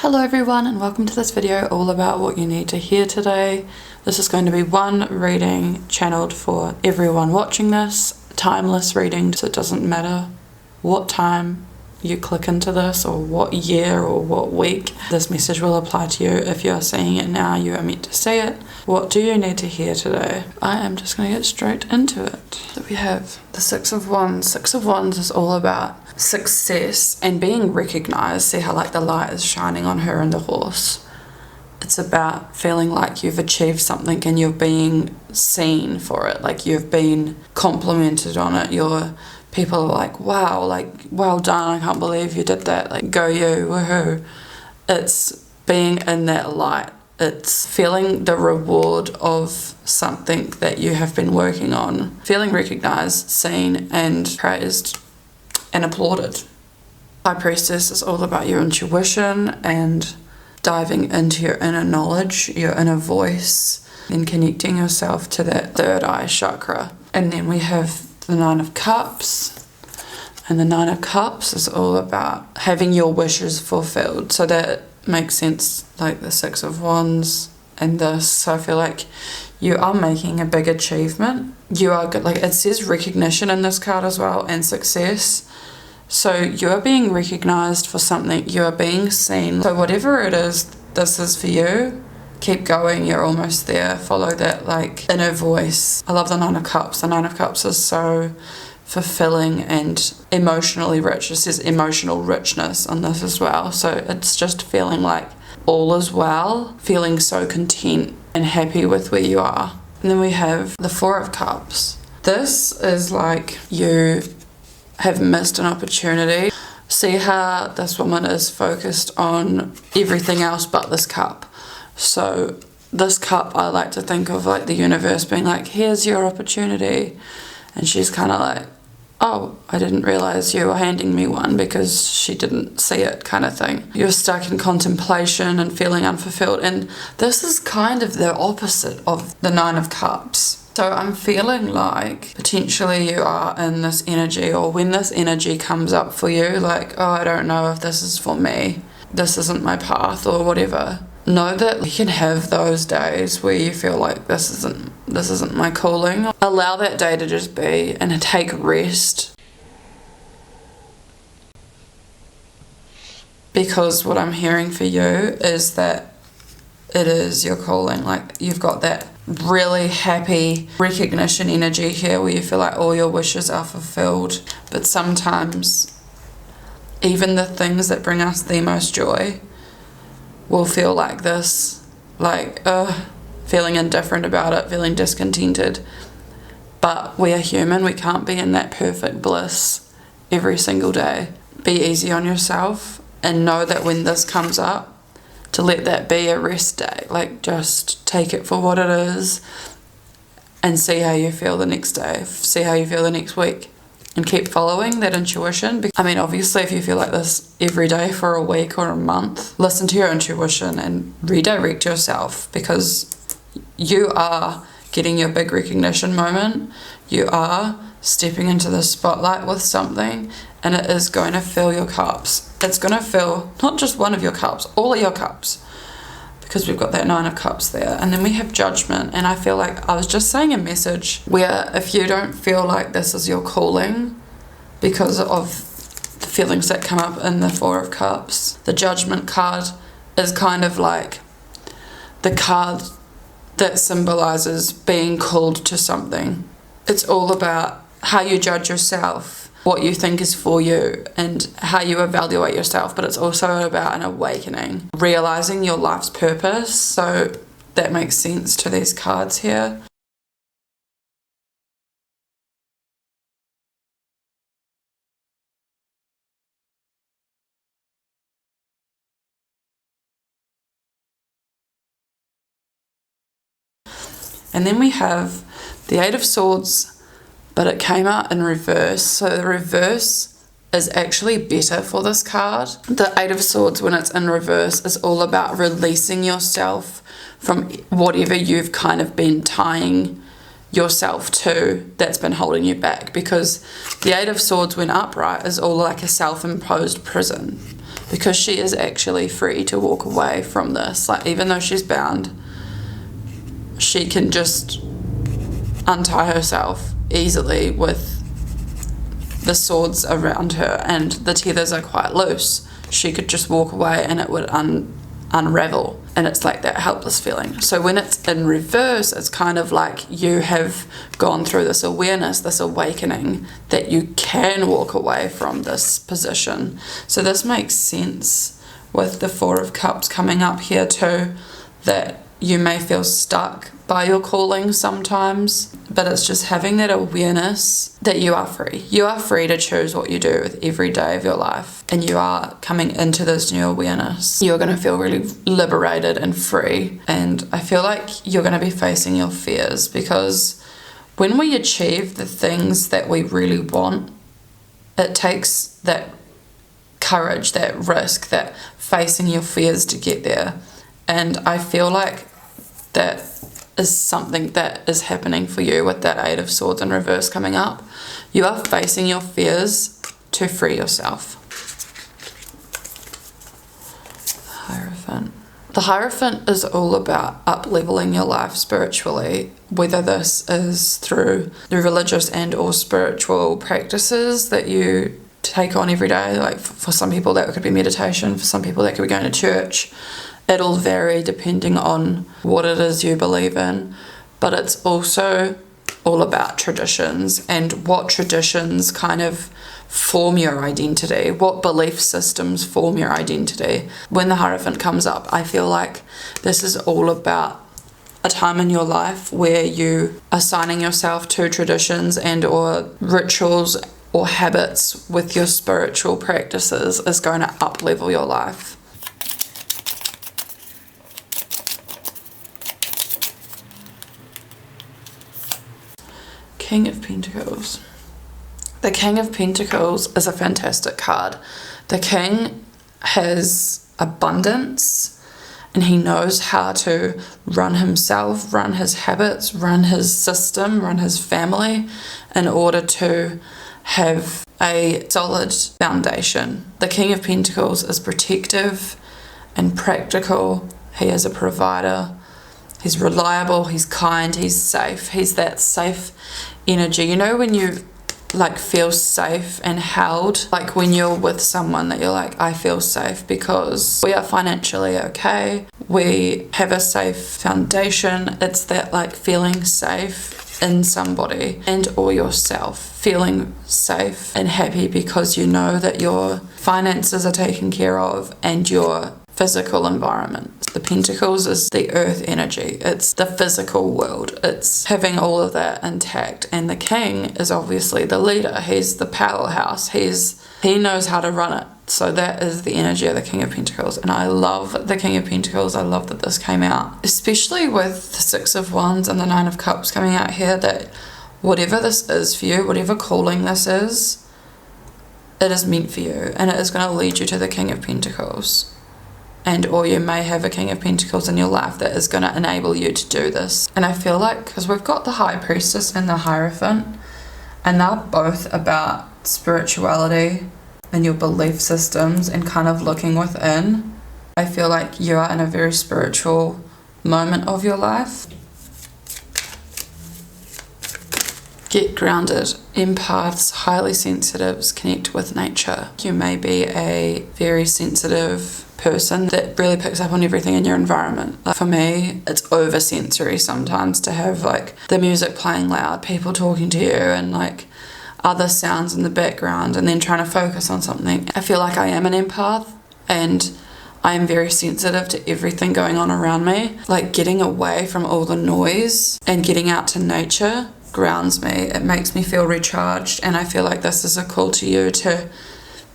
Hello everyone and welcome to this video all about what you need to hear today. This is going to be one reading channeled for everyone watching this, timeless reading, so it doesn't matter what time you click into this or what year or what week. This message will apply to you. If you are seeing it now, you are meant to see it. What do you need to hear today? I am just going to get straight into it. So we have the Six of Wands. Six of Wands is all about success and being recognized. See how like the light is shining on her and the horse. It's about feeling like you've achieved something and you're being seen for it, like you've been complimented on it. People are like, wow, like well done, I can't believe you did that, like go you, woohoo. It's being in that light. It's feeling the reward of something that you have been working on, feeling recognized, seen and praised and applauded. High Priestess is all about your intuition and diving into your inner knowledge, your inner voice, and connecting yourself to that third eye chakra. And then we have the Nine of Cups, and the Nine of Cups is all about having your wishes fulfilled. So that makes sense, like the Six of Wands and this. So I feel like you are making a big achievement. You are good, like it says recognition in this card as well, and success. So you are being recognized for something, you are being seen. So whatever it is, this is for you. Keep going, you're almost there. Follow that like inner voice. I love the Nine of Cups. The Nine of Cups is so fulfilling and emotionally rich. It says emotional richness on this as well. So it's just feeling like all is well, feeling so content and happy with where you are. And then we have the Four of Cups. This is like you have missed an opportunity. See how this woman is focused on everything else but this cup. So this cup, I like to think of like the universe being like, here's your opportunity. And she's kind of like, oh, I didn't realize you were handing me one, because she didn't see it, kind of thing. You're stuck in contemplation and feeling unfulfilled. And this is kind of the opposite of the Nine of Cups. So I'm feeling like potentially you are in this energy, or when this energy comes up for you, like, oh, I don't know if this is for me, this isn't my path or whatever. Know that you can have those days where you feel like this isn't my calling. Allow that day to just be and take rest. Because what I'm hearing for you is that it is your calling. Like you've got that really happy recognition energy here where you feel like all your wishes are fulfilled. But sometimes even the things that bring us the most joy will feel like this, like feeling indifferent about it, feeling discontented. But we are human, we can't be in that perfect bliss every single day. Be easy on yourself and know that when this comes up, to let that be a rest day. Like just take it for what it is and see how you feel the next day, see how you feel the next week, and keep following that intuition. I mean, obviously if you feel like this every day for a week or a month, listen to your intuition and redirect yourself, because you are getting your big recognition moment. You are stepping into the spotlight with something, and it is going to fill your cups. It's going to fill not just one of your cups, all of your cups, because we've got that Nine of Cups there. And then we have Judgment, and I feel like I was just saying a message where if you don't feel like this is your calling because of the feelings that come up in the Four of Cups, the Judgment card is kind of like the card that symbolizes being called to something. It's all about how you judge yourself, what you think is for you, and how you evaluate yourself. But it's also about an awakening, realizing your life's purpose. So that makes sense to these cards here. And then we have the Eight of Swords, but it came out in reverse. So the reverse is actually better for this card. The Eight of Swords, when it's in reverse, is all about releasing yourself from whatever you've kind of been tying yourself to that's been holding you back. Because the Eight of Swords, when upright, is all like a self-imposed prison. because she is actually free to walk away from this. Like, even though she's bound, she can just untie herself easily with the swords around her, and the tethers are quite loose. She could just walk away and it would unravel, and it's like that helpless feeling. So when it's in reverse, it's kind of like you have gone through this awareness, this awakening that you can walk away from this position. So this makes sense with the Four of Cups coming up here too, that you may feel stuck by your calling sometimes, but it's just having that awareness that you are free. You are free to choose what you do with every day of your life, and you are coming into this new awareness. You're going to feel really liberated and free, and I feel like you're going to be facing your fears, because when we achieve the things that we really want, it takes that courage, that risk, that facing your fears to get there. And I feel like that is something that is happening for you with that Eight of Swords in reverse coming up. You are facing your fears to free yourself. Hierophant. The Hierophant is all about up-leveling your life spiritually, whether this is through the religious and or spiritual practices that you take on every day. Like for some people that could be meditation, for some people that could be going to church. It'll vary depending on what it is you believe in, but it's also all about traditions and what traditions kind of form your identity, what belief systems form your identity. When the Hierophant comes up, I feel like this is all about a time in your life where you are assigning yourself to traditions and or rituals or habits with your spiritual practices is going to up-level your life. King of Pentacles. The King of Pentacles is a fantastic card. The King has abundance, and he knows how to run himself, run his habits, run his system, run his family in order to have a solid foundation. The King of Pentacles is protective and practical. He is a provider. He's reliable, he's kind, he's safe. He's that safe energy. You know when you like feel safe and held, like when you're with someone that you're like, I feel safe because we are financially okay, we have a safe foundation. It's that like feeling safe in somebody and or yourself, feeling safe and happy because you know that your finances are taken care of and your physical environment. The Pentacles is the earth energy. It's the physical world. It's having all of that intact. And the King is obviously the leader. He's the powerhouse. He knows how to run it. So that is the energy of the King of Pentacles. And I love the King of Pentacles. I love that this came out. Especially with the Six of Wands and the Nine of Cups coming out here, that whatever this is for you, whatever calling this is, it is meant for you. And it is going to lead you to the King of Pentacles. And or you may have a King of Pentacles in your life that is going to enable you to do this. And I feel like, because we've got the High Priestess and the Hierophant, and they're both about spirituality and your belief systems and kind of looking within, I feel like you are in a very spiritual moment of your life. Get grounded. Empaths, highly sensitives, connect with nature. You may be a very sensitive person that really picks up on everything in your environment. Like for me, it's oversensory sometimes to have like the music playing loud, people talking to you, and like other sounds in the background, and then trying to focus on something. I feel like I am an empath, and I am very sensitive to everything going on around me. Like getting away from all the noise and getting out to nature grounds me. It makes me feel recharged, and I feel like this is a call to you to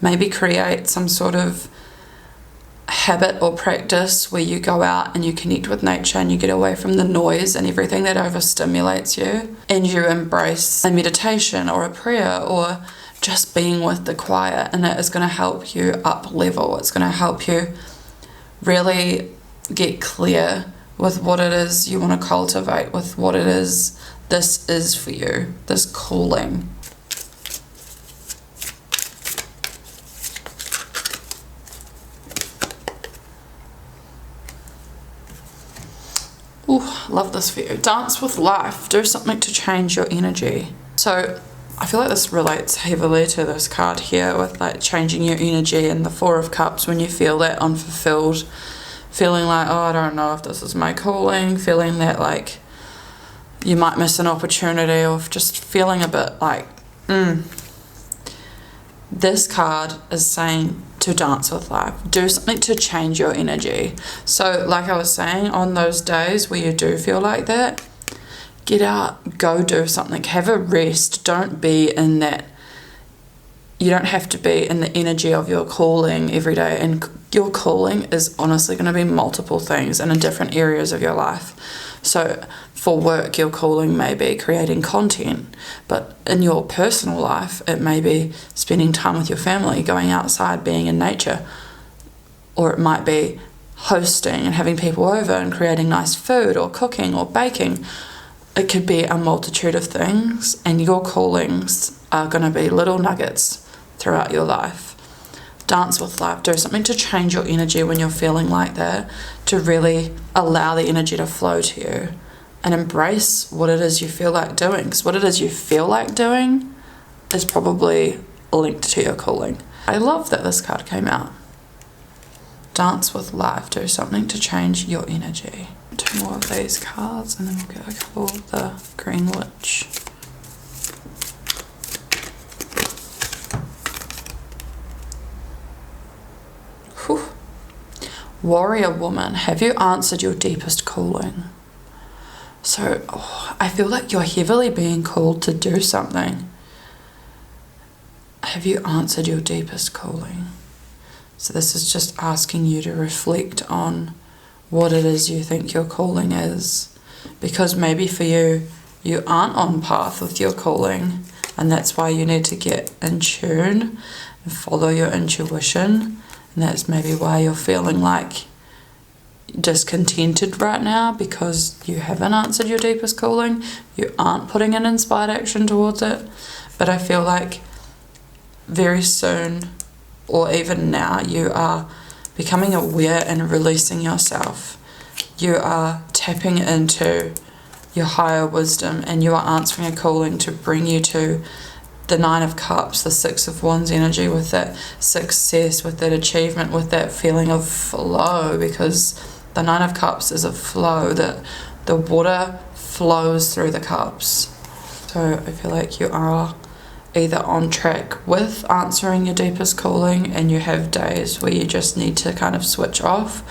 maybe create some sort of habit or practice where you go out and you connect with nature and you get away from the noise and everything that overstimulates you, and you embrace a meditation or a prayer or just being with the quiet, and it is going to help you up level. It's going to help you really get clear with what it is you want to cultivate, with what it is this is for you, this calling. Ooh, love this for you. Dance with life. Do something to change your energy. So I feel like this relates heavily to this card here with like changing your energy and the Four of Cups when you feel that unfulfilled, feeling like, oh, I don't know if this is my calling, feeling that like you might miss an opportunity, or just feeling a bit like, This card is saying to dance with life. Do something to change your energy. So like I was saying, on those days where you do feel like that, get out, go do something, have a rest. Don't be in that, you don't have to be in the energy of your calling every day. And your calling is honestly going to be multiple things and in different areas of your life. So for work, your calling may be creating content, but in your personal life, it may be spending time with your family, going outside, being in nature, or it might be hosting and having people over and creating nice food, or cooking or baking. It could be a multitude of things, and your callings are going to be little nuggets throughout your life. Dance with life. Do something to change your energy when you're feeling like that, to really allow the energy to flow to you and embrace what it is you feel like doing. Because what it is you feel like doing is probably linked to your calling. I love that this card came out. Dance with life. Do something to change your energy. 2 more of these cards and then we'll get a couple of the Green Witch. Whew. Warrior woman, have you answered your deepest calling? So I feel like you're heavily being called to do something. Have you answered your deepest calling? So this is just asking you to reflect on what it is you think your calling is. Because maybe for you, you aren't on path with your calling, and that's why you need to get in tune and follow your intuition. And that's maybe why you're feeling like discontented right now, because you haven't answered your deepest calling. You aren't putting in inspired action towards it. But I feel like very soon, or even now, you are becoming aware and releasing yourself. You are tapping into your higher wisdom, and you are answering a calling to bring you to the 9 of Cups, the 6 of Wands energy, with that success, with that achievement, with that feeling of flow, because the 9 of Cups is a flow, that the water flows through the cups. So I feel like you are either on track with answering your deepest calling and you have days where you just need to kind of switch off,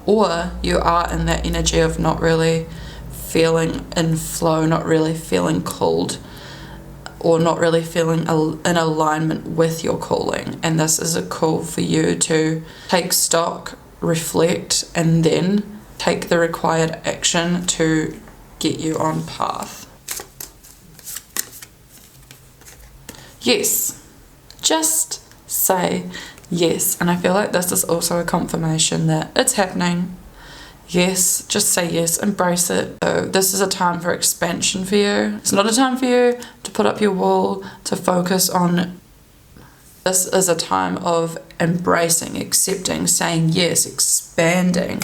or you are in that energy of not really feeling in flow, not really feeling called, or not really feeling in alignment with your calling. And this is a call for you to take stock, reflect, and then take the required action to get you on path. Yes, just say yes. And I feel like this is also a confirmation that it's happening. Yes, just say yes, embrace it. So this is a time for expansion for you. It's not a time for you to put up your wall, to focus on. This is a time of embracing, accepting, saying yes, expanding.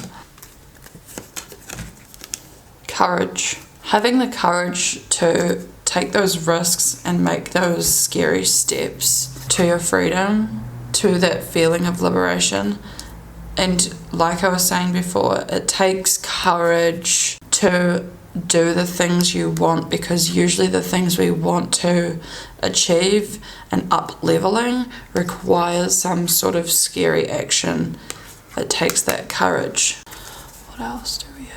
Courage. Having the courage to take those risks and make those scary steps to your freedom, to that feeling of liberation. And like I was saying before, it takes courage to do the things you want, because usually the things we want to achieve and up-leveling requires some sort of scary action. It takes that courage. What else do we have?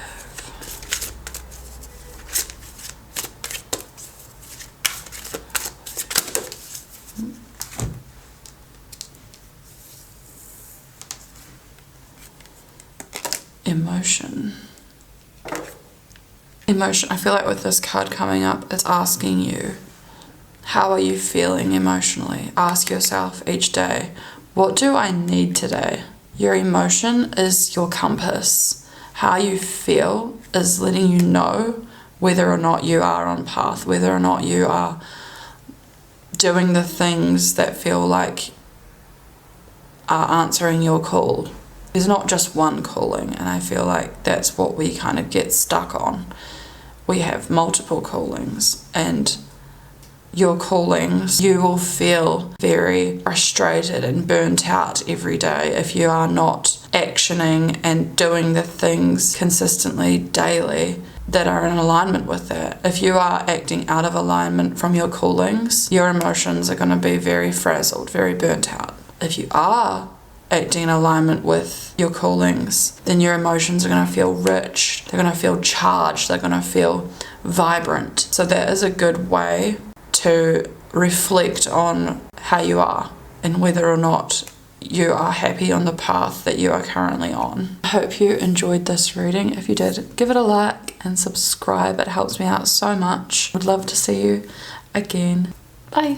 Emotion. I feel like with this card coming up, it's asking you, how are you feeling emotionally? Ask yourself each day, what do I need today? Your emotion is your compass. How you feel is letting you know whether or not you are on path, whether or not you are doing the things that feel like are answering your call. There's not just one calling, and I feel like that's what we kind of get stuck on. We have multiple callings, and your callings, you will feel very frustrated and burnt out every day if you are not actioning and doing the things consistently daily that are in alignment with that. If you are acting out of alignment from your callings, your emotions are going to be very frazzled, very burnt out. If you are acting in alignment with your callings, then your emotions are going to feel rich, they're going to feel charged, they're going to feel vibrant. So that is a good way to reflect on how you are and whether or not you are happy on the path that you are currently on. I hope you enjoyed this reading. If you did, give it a like and subscribe. It helps me out so much. Would love to see you again. Bye.